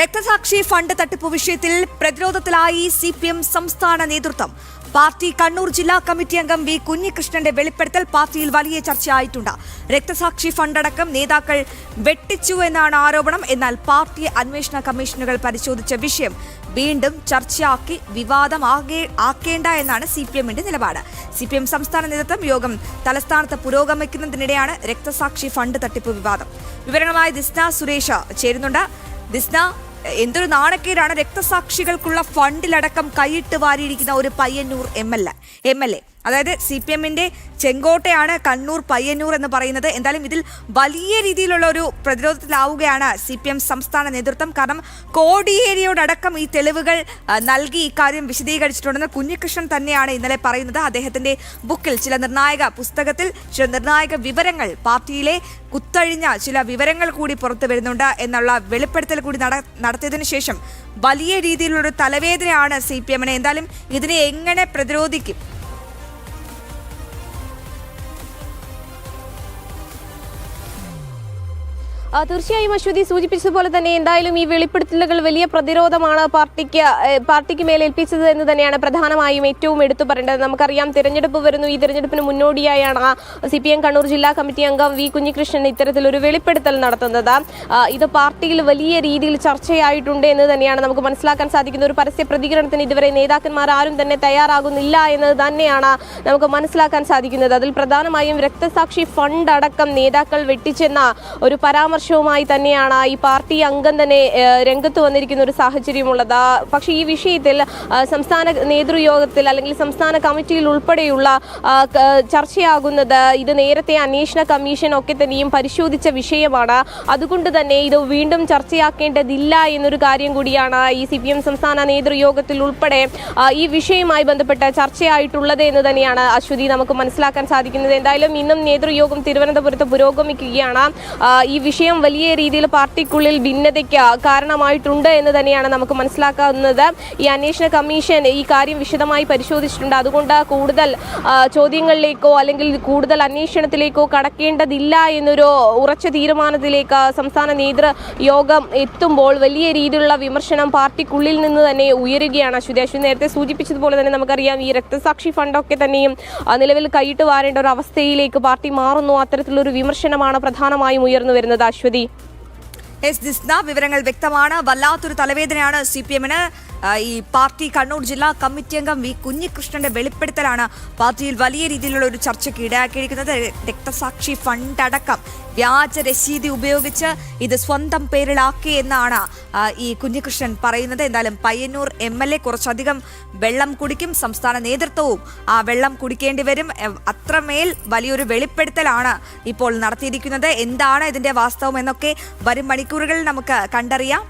രക്തസാക്ഷി ഫണ്ട് തട്ടിപ്പ് വിഷയത്തിൽ പ്രതിരോധത്തിലായി സിപിഎം സംസ്ഥാന നേതൃത്വം. പാർട്ടി കണ്ണൂർ ജില്ലാ കമ്മിറ്റി അംഗം വി കുഞ്ഞികൃഷ്ണന്റെ വെളിപ്പെടുത്തൽ പാർട്ടിയിൽ വലിയ ചർച്ചയായിട്ടുണ്ട്. രക്തസാക്ഷി ഫണ്ടടക്കം നേതാക്കൾ വെട്ടിച്ചു എന്നാണ് ആരോപണം. എന്നാൽ പാർട്ടി അന്വേഷണ കമ്മീഷനുകൾ പരിശോധിച്ച വിഷയം വീണ്ടും ചർച്ചയാക്കി വിവാദമാക്കേണ്ട എന്നാണ് സിപിഎമ്മിന്റെ നിലപാട്. സിപിഎം സംസ്ഥാന നേതൃത്വം യോഗം തലസ്ഥാനത്ത് പുരോഗമിക്കുന്നതിനിടെയാണ് രക്തസാക്ഷി ഫണ്ട് തട്ടിപ്പ് വിവാദം. വിവരങ്ങളുമായി ദിസ്ന സുരേഷ് ചേരുന്നുണ്ട്. ദിസ്ന, എന്തൊരു നാണക്കേടാണ് രക്തസാക്ഷികൾക്കുള്ള ഫണ്ടിലടക്കം കൈയിട്ട് വാരിയിരിക്കുന്ന ഒരു പയ്യന്നൂർ എം എൽ എ. അതായത് സിപിഎമ്മിന്റെ ചെങ്കോട്ടയാണ് കണ്ണൂർ പയ്യന്നൂർ എന്ന് പറയുന്നത്. എന്തായാലും ഇതിൽ വലിയ രീതിയിലുള്ള ഒരു പ്രതിരോധത്തിലാവുകയാണ് സിപിഎം സംസ്ഥാന നേതൃത്വം. കാരണം കോടിയേരിയോടക്കം ഈ തെളിവുകൾ നൽകി ഇക്കാര്യം വിശദീകരിച്ചിട്ടുണ്ടെന്ന് കുഞ്ഞികൃഷ്ണൻ തന്നെയാണ് ഇന്നലെ പറയുന്നത്. അദ്ദേഹത്തിന്റെ ബുക്കിൽ പുസ്തകത്തിൽ ചില നിർണായക വിവരങ്ങൾ, പാർട്ടിയിലെ കുത്തഴിഞ്ഞ ചില വിവരങ്ങൾ കൂടി പുറത്തു വരുന്നുണ്ട് എന്നുള്ള വെളിപ്പെടുത്തൽ കൂടി നടത്തിയതിനു ശേഷം വലിയ രീതിയിലുള്ളൊരു തലവേദനയാണ് സിപിഎമ്മിന്. എന്തായാലും ഇതിനെ എങ്ങനെ പ്രതിരോധിക്കും? തീർച്ചയായും അശ്വതി സൂചിപ്പിച്ചതുപോലെ തന്നെ എന്തായാലും ഈ വെളിപ്പെടുത്തലുകൾ വലിയ പ്രതിരോധമാണ് പാർട്ടിക്ക് മേലേൽപ്പിച്ചത് എന്ന് തന്നെയാണ് പ്രധാനമായും ഏറ്റവും എടുത്തു പറയേണ്ടത്. നമുക്കറിയാം, തിരഞ്ഞെടുപ്പ് വരുന്നു. ഈ തിരഞ്ഞെടുപ്പിന് മുന്നോടിയായാണ് സിപിഎം കണ്ണൂർ ജില്ലാ കമ്മിറ്റി അംഗം വി കുഞ്ഞികൃഷ്ണൻ ഇത്തരത്തിലൊരു വെളിപ്പെടുത്തൽ നടത്തുന്നത്. ഇത് പാർട്ടിയിൽ വലിയ രീതിയിൽ ചർച്ചയായിട്ടുണ്ട് എന്ന് തന്നെയാണ് നമുക്ക് മനസ്സിലാക്കാൻ സാധിക്കുന്ന. ഒരു പരസ്യ പ്രതികരണത്തിന് ഇതുവരെ നേതാക്കന്മാർ ആരും തന്നെ തയ്യാറാകുന്നില്ല എന്നത് തന്നെയാണ് നമുക്ക് മനസ്സിലാക്കാൻ സാധിക്കുന്നത്. അതിൽ പ്രധാനമായും രക്തസാക്ഷി ഫണ്ട് അടക്കം നേതാക്കൾ വെട്ടിച്ചെന്ന ഒരു പരാമർശം മായി തന്നെയാണ് ഈ പാർട്ടി അംഗം തന്നെ രംഗത്ത് വന്നിരിക്കുന്ന ഒരു സാഹചര്യമുള്ളത്. പക്ഷേ ഈ വിഷയത്തിൽ സംസ്ഥാന നേതൃയോഗത്തിൽ അല്ലെങ്കിൽ സംസ്ഥാന കമ്മിറ്റിയിൽ ഉൾപ്പെടെയുള്ള ചർച്ചയാകുന്നത് ഇത് നേരത്തെ അന്വേഷണ കമ്മീഷൻ ഒക്കെ തന്നെയും പരിശോധിച്ച വിഷയമാണ്. അതുകൊണ്ട് തന്നെ ഇത് വീണ്ടും ചർച്ചയാക്കേണ്ടതില്ല എന്നൊരു കാര്യം കൂടിയാണ് ഈ സിപിഎം സംസ്ഥാന നേതൃയോഗത്തിൽ ഉൾപ്പെടെ ഈ വിഷയവുമായി ബന്ധപ്പെട്ട് ചർച്ചയായിട്ടുള്ളത് എന്ന് തന്നെയാണ് അശ്വതി നമുക്ക് മനസ്സിലാക്കാൻ സാധിക്കുന്നത്. എന്തായാലും ഇന്നും നേതൃയോഗം തിരുവനന്തപുരത്ത് പുരോഗമിക്കുകയാണ്. ഈ വിഷയം വലിയ രീതിയിൽ പാർട്ടിക്കുള്ളിൽ ഭിന്നതയ്ക്ക് കാരണമായിട്ടുണ്ട് എന്ന് തന്നെയാണ് നമുക്ക് മനസ്സിലാക്കാവുന്നത്. ഈ അന്വേഷണ കമ്മീഷൻ ഈ കാര്യം വിശദമായി പരിശോധിച്ചിട്ടുണ്ട്. അതുകൊണ്ട് കൂടുതൽ ചോദ്യങ്ങളിലേക്കോ അല്ലെങ്കിൽ കൂടുതൽ അന്വേഷണത്തിലേക്കോ കടക്കേണ്ടതില്ല എന്നൊരു ഉറച്ച തീരുമാനത്തിലേക്ക് സംസ്ഥാന നേതൃയോഗം എത്തുമ്പോൾ വലിയ രീതിയിലുള്ള വിമർശനം പാർട്ടിക്കുള്ളിൽ നിന്ന് തന്നെ ഉയരുകയാണ്. അശ്വതി നേരത്തെ സൂചിപ്പിച്ചതുപോലെ തന്നെ നമുക്കറിയാം, ഈ രക്തസാക്ഷി ഫണ്ടൊക്കെ തന്നെയും നിലവിൽ കൈയിട്ട് വാരേണ്ട ഒരു അവസ്ഥയിലേക്ക് പാർട്ടി മാറുന്നു. അത്തരത്തിലൊരു വിമർശനമാണ് പ്രധാനമായും ഉയർന്നു വരുന്നത്. അശ്വതി, വിവരങ്ങൾ വ്യക്തമാണ്. വല്ലാത്തൊരു തലവേദനയാണ് സിപിഎമ്മിന്. ഈ പാർട്ടി കണ്ണൂർ ജില്ലാ കമ്മിറ്റി അംഗം വി കുഞ്ഞികൃഷ്ണന്റെ വെളിപ്പെടുത്തലാണ് പാർട്ടിയിൽ വലിയ രീതിയിലുള്ള ഒരു ചർച്ചയ്ക്ക് ഇടയാക്കിയിരിക്കുന്നത്. രക്തസാക്ഷി ഫണ്ട് അടക്കം വ്യാജ രസീതി ഉപയോഗിച്ച് ഇത് സ്വന്തം പേരിലാക്കി എന്നാണ് ഈ കുഞ്ഞികൃഷ്ണൻ പറയുന്നത്. എന്തായാലും പയ്യന്നൂർ MLA കുറച്ചധികം വെള്ളം കുടിക്കും, സംസ്ഥാന നേതൃത്വവും ആ വെള്ളം കുടിക്കേണ്ടി വരും. അത്രമേൽ വലിയൊരു വെളിപ്പെടുത്തലാണ് ഇപ്പോൾ നടത്തിയിരിക്കുന്നത്. എന്താണ് ഇതിന്റെ വാസ്തവം എന്നൊക്കെ വരും മണിക്കൂറുകളിൽ നമുക്ക് കണ്ടറിയാം.